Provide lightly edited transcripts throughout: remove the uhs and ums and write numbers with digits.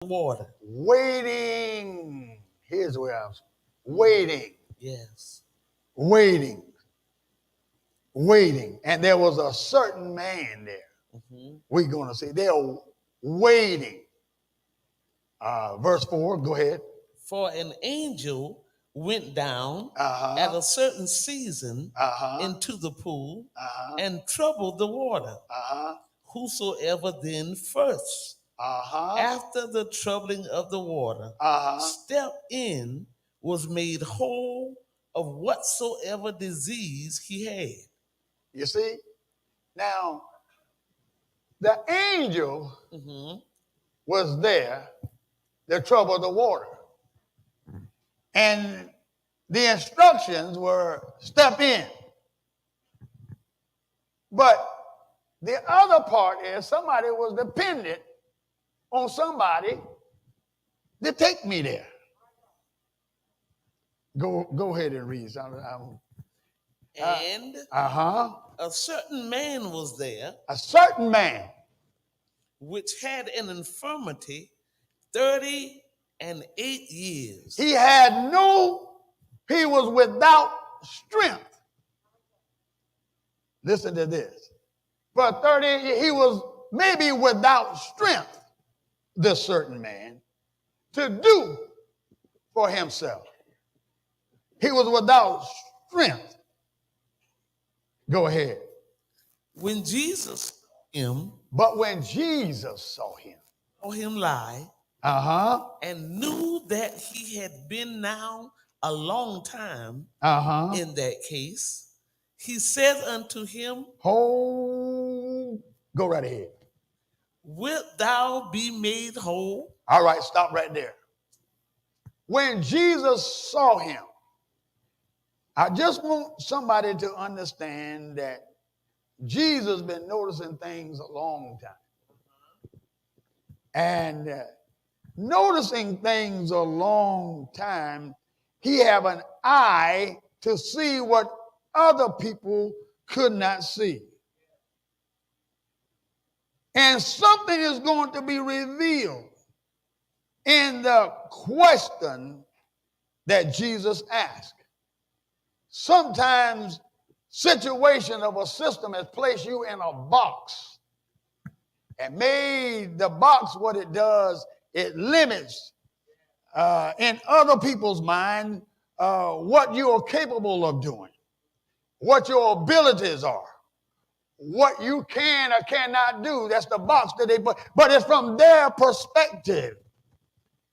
water. Waiting. Here's where I was waiting, Yes. waiting, waiting. And there was a certain man there. We're going to see they're waiting. Verse 4, go ahead. For an angel went down at Uh-huh. a certain season Uh-huh. into the pool Uh-huh. and troubled the water. Uh-huh. Whosoever then first, Uh-huh. after the troubling of the water, Uh-huh. stepped in, was made whole of whatsoever disease he had. You see? Now, the angel was there to trouble the water. And the instructions were step in. But the other part is somebody was dependent on somebody to take me there. Go ahead and read. And a certain man was there, a certain man, which had an infirmity 38 years. He was without strength. Listen to this. For 30, he was maybe without strength, this certain man, to do for himself. He was without strength. Go ahead. When Jesus him, but when Jesus saw him lie, and knew that he had been now a long time in that case, he said unto him, go right ahead. Wilt thou be made whole? All right, stop right there. When Jesus saw him, I just want somebody to understand that Jesus been noticing things a long time. And noticing things a long time, he have an eye to see what other people could not see. And something is going to be revealed in the question that Jesus asked. Sometimes situation of a system has placed you in a box and made the box what it does, it limits in other people's mind what you are capable of doing, what your abilities are, what you can or cannot do. That's the box that they put, but it's from their perspective.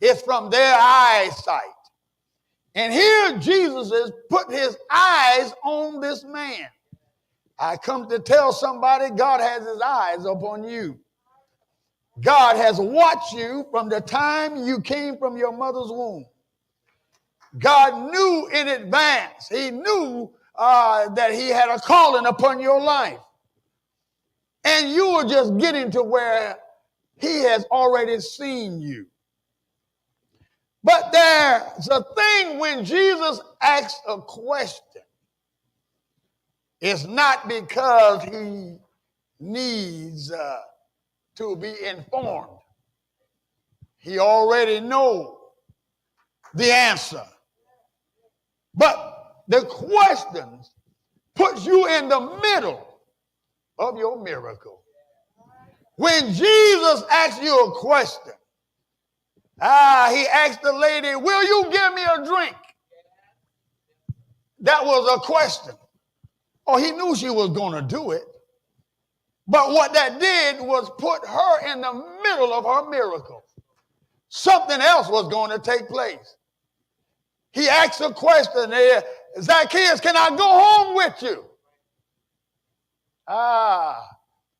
It's from their eyesight. And here Jesus is putting his eyes on this man. I come to tell somebody God has his eyes upon you. God has watched you from the time you came from your mother's womb. God knew in advance. He knew that he had a calling upon your life. And you were just getting to where he has already seen you. But there's a thing when Jesus asks a question. It's not because he needs to be informed. He already knows the answer. But the questions puts you in the middle of your miracle. When Jesus asks you a question, he asked the lady, will you give me a drink? That was a question. Oh, he knew she was going to do it. But what that did was put her in the middle of her miracle. Something else was going to take place. He asked a question there, Zacchaeus, can I go home with you?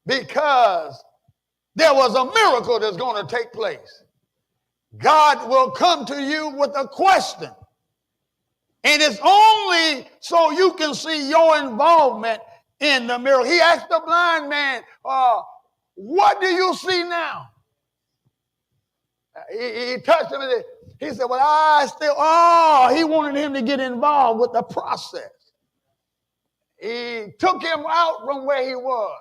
Because there was a miracle that's going to take place. God will come to you with a question. And it's only so you can see your involvement in the miracle. He asked the blind man, what do you see now? He touched him and he said, well, he wanted him to get involved with the process. He took him out from where he was.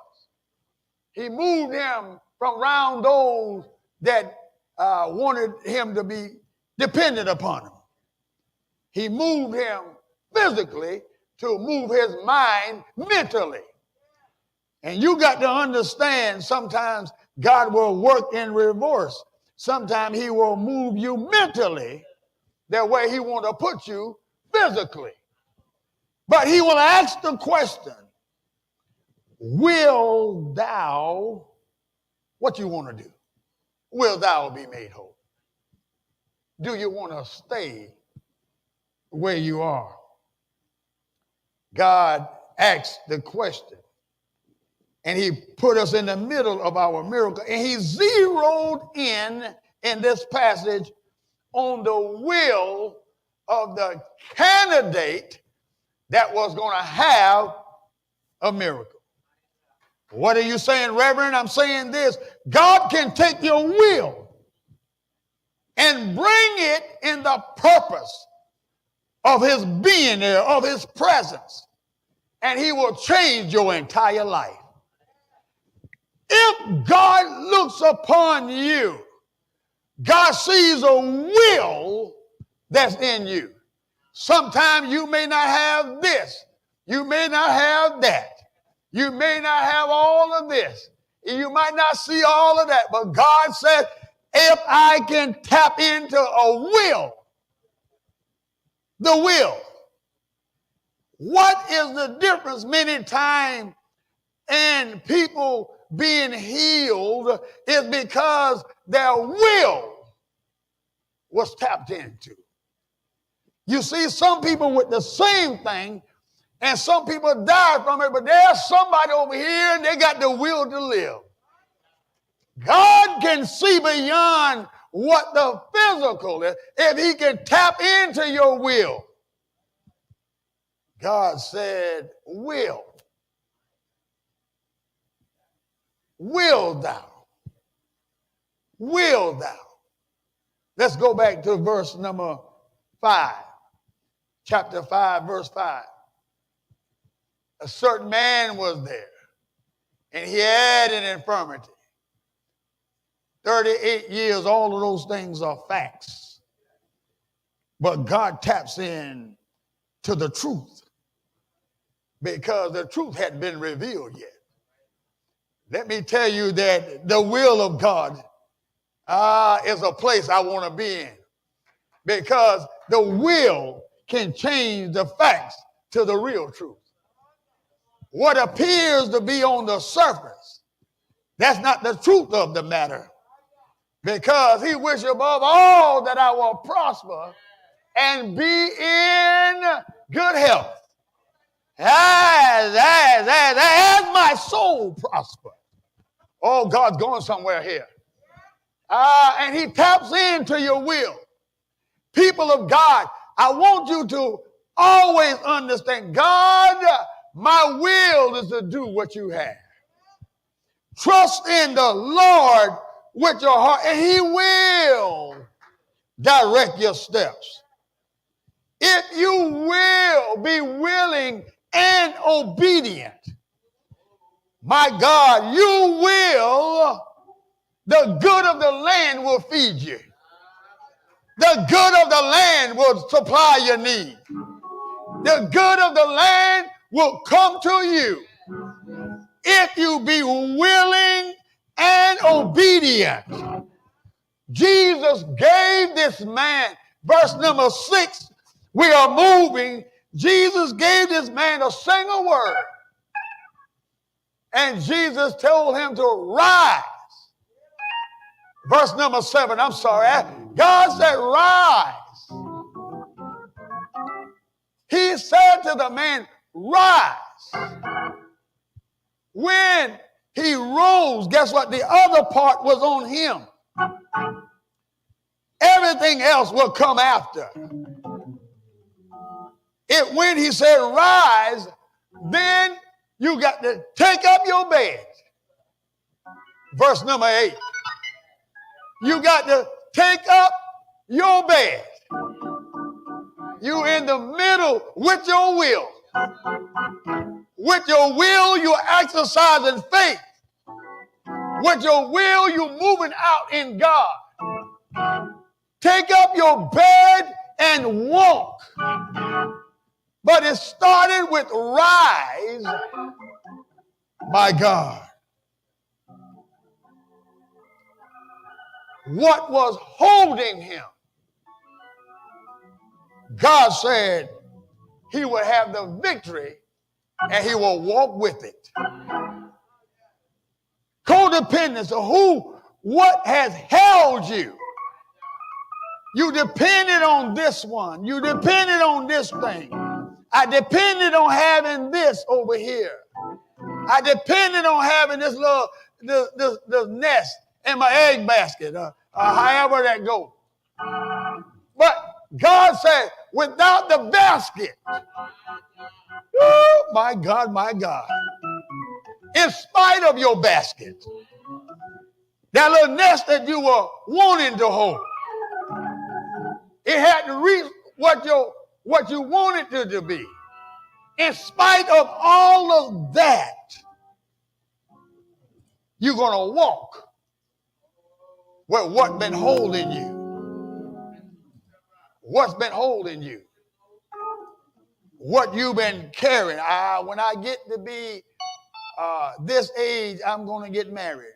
He moved him from around those that wanted him to be dependent upon him. He moved him physically to move his mind mentally. And you got to understand, sometimes God will work in reverse. Sometimes he will move you mentally that way he want to put you physically. But he will ask the question, will thou, what you want to do? Will thou be made whole? Do you want to stay where you are? God asked the question, and he put us in the middle of our miracle, and he zeroed in this passage on the will of the candidate that was going to have a miracle. What are you saying, Reverend? I'm saying this. God can take your will and bring it in the purpose of his being there, of his presence, and he will change your entire life. If God looks upon you, God sees a will that's in you. Sometimes you may not have this. You may not have that. You may not have all of this. You might not see all of that. But God said, if I can tap into a will, the will. What is the difference many times in people being healed is because their will was tapped into. You see, some people with the same thing, and some people die from it, but there's somebody over here and they got the will to live. God can see beyond what the physical is if he can tap into your will. God said, will thou? Will thou? Let's go back to verse number 5. Chapter 5, verse 5. A certain man was there, and he had an infirmity. 38 years, all of those things are facts. But God taps in to the truth because the truth hadn't been revealed yet. Let me tell you that the will of God is a place I want to be in, because the will can change the facts to the real truth. What appears to be on the surface, that's not the truth of the matter, because he wished above all that I will prosper and be in good health, as my soul prosper. Oh, God's going somewhere here. And he taps into your will. People of God, I want you to always understand, God, my will is to do what you have. Trust in the Lord with your heart, and he will direct your steps. If you will be willing and obedient, my God, you will, the good of the land will feed you. The good of the land will supply your need. The good of the land will come to you if you be willing and obedient. Jesus gave this man, verse number 6, we are moving. Jesus gave this man a single word. And Jesus told him to rise. Verse number 7, I'm sorry. God said, rise. He said to the man, rise. When he rose, guess what? The other part was on him. Everything else will come after. When he said rise, then you got to take up your bed. Verse number 8. You got to take up your bed. You in the middle with your will. With your will, you're exercising faith. With your will, you're moving out in God. take up your bed and walk. But it started with rise, my God. What was holding him? God said he would have the victory and he will walk with it. Codependence of what has held you? You depended on this one. You depended on this thing. I depended on having this over here. I depended on having this little this nest in my egg basket, however that goes. But God said, without the basket, oh, my God, in spite of your basket, that little nest that you were wanting to hold, it had to reach what you wanted it to be. In spite of all of that, you're going to walk with what's been holding you. What's been holding you? What you've been carrying. When I get to be this age, I'm going to get married.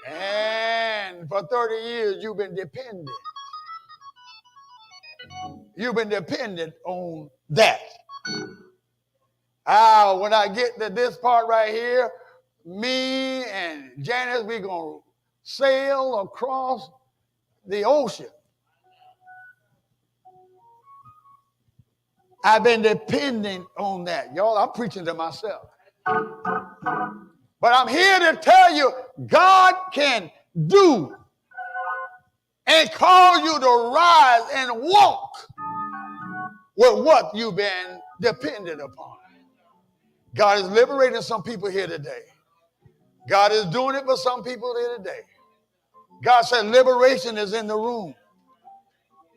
And for 30 years, you've been dependent. You've been dependent on that. When I get to this part right here, me and Janice, we're going to sail across the ocean. I've been dependent on that. Y'all, I'm preaching to myself. But I'm here to tell you, God can do and call you to rise and walk with what you've been dependent upon. God is liberating some people here today. God is doing it for some people here today. God said liberation is in the room.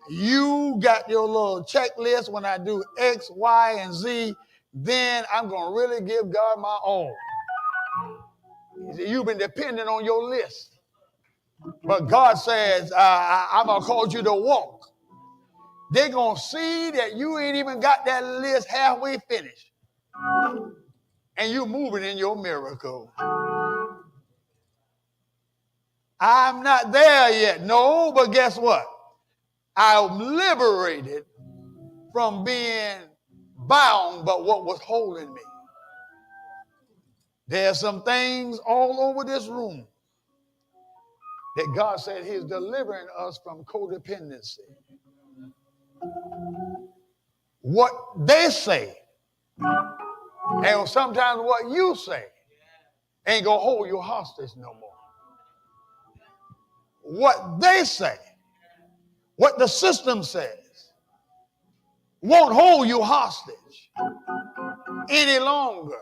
You got your little checklist. When I do X, Y, and Z, then I'm going to really give God my all. You've been dependent on your list. But God says, I'm going to cause you to walk. They're going to see that you ain't even got that list halfway finished. And you're moving in your miracle. I'm not there yet. No, but guess what? I'm liberated from being bound by what was holding me. There's some things all over this room that God said he's delivering us from codependency. What they say, and sometimes what you say, ain't going to hold you hostage no more. What they say, what the system says, won't hold you hostage any longer.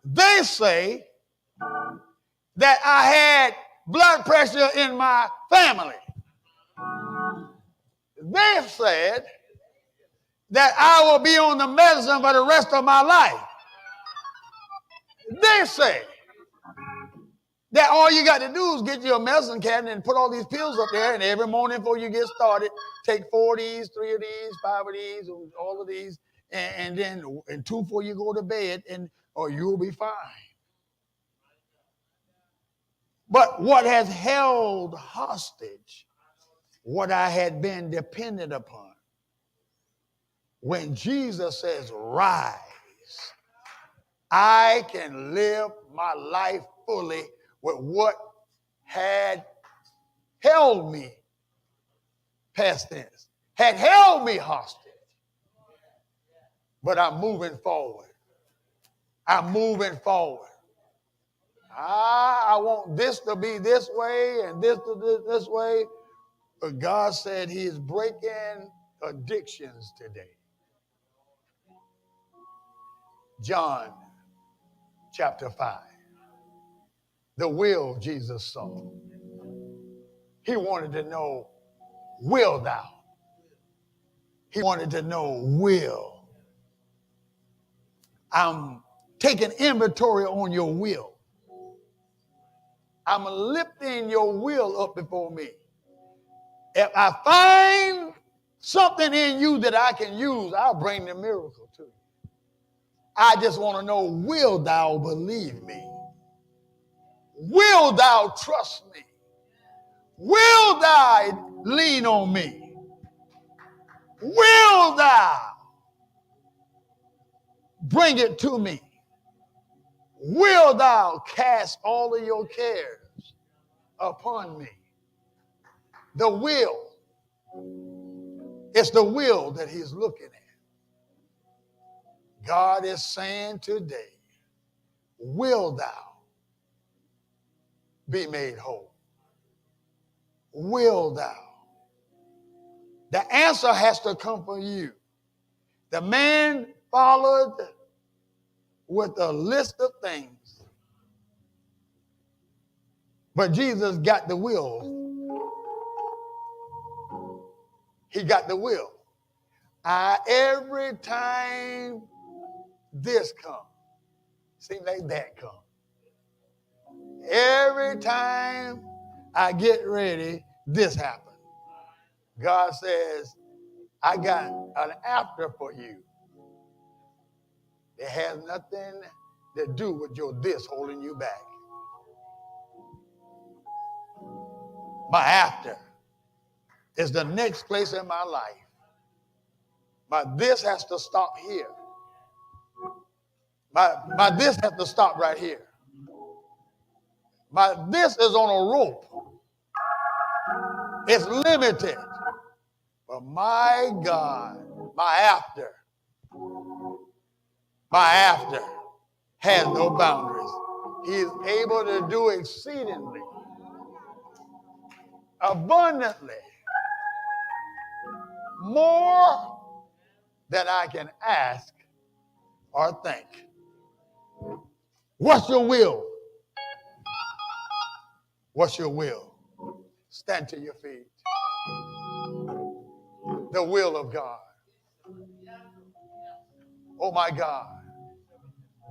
They say that I had blood pressure in my family. They said that I will be on the medicine for the rest of my life. They say that all you got to do is get you a medicine cabinet and put all these pills up there, and every morning before you get started, take 4 of these, 3 of these, 5 of these, all of these, and then 2 before you go to bed, or you'll be fine. But what has held hostage what I had been dependent upon? When Jesus says, rise, I can live my life fully with what had held me, past tense, had held me hostage. But I'm moving forward. I'm moving forward. I want this to be this way and this to be this way. But God said he is breaking addictions today. John chapter 5. The will Jesus saw. He wanted to know, will thou? He wanted to know, will. I'm taking inventory on your will. I'm lifting your will up before me. If I find something in you that I can use, I'll bring the miracle to you. I just want to know, will thou believe me? Will thou trust me? Will thou lean on me? Will thou bring it to me? Will thou cast all of your cares upon me? The will. It's the will that he's looking at. God is saying today, will thou be made whole? Will thou? The answer has to come from you. The man followed with a list of things, but Jesus got the will. He got the will. Every time this comes, seems like that comes. Every time I get ready, this happens. God says, I got an after for you. It has nothing to do with your this holding you back. My after is the next place in my life. My this has to stop here. My this has to stop right here. My this is on a rope. It's limited. But my God, my after has no boundaries. He is able to do exceedingly, abundantly, more than I can ask or think. What's your will? What's your will? Stand to your feet. The will of God. Oh my God.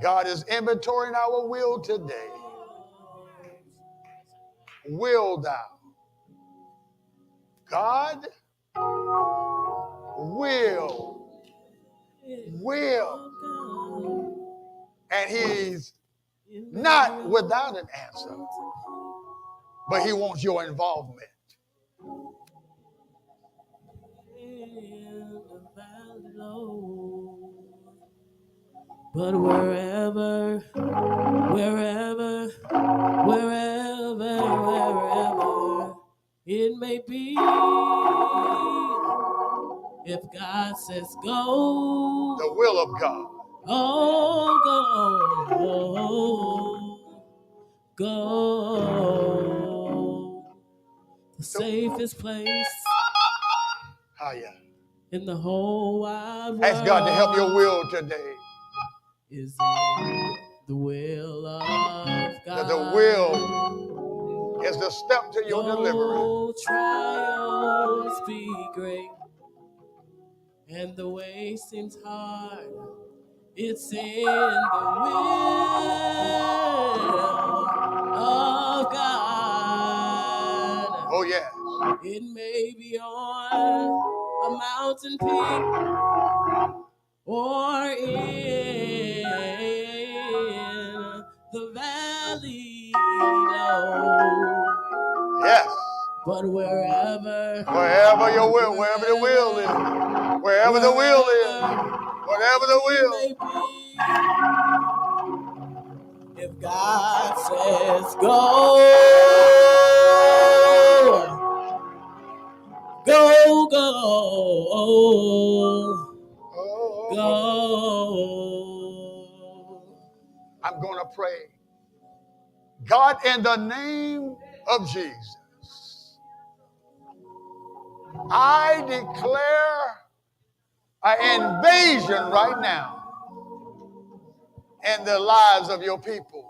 God is inventorying our will today. Will thou? God will. And he's not without an answer, but he wants your involvement. But wherever it may be, if God says go, the will of God. Oh, go. The safest place in the whole wide world. Ask God to help your will today. Is in the will of God. The will is the step to your deliverance. Trials be great, and the way seems hard. It's in the will of God. Oh, yes. It may be on a mountain peak or in the valley low. Yes. But wherever your will, wherever the will is, wherever the will is, whatever the will. If God says go, go, go, go. I'm going to pray. God, in the name of Jesus, I declare an invasion right now in the lives of your people.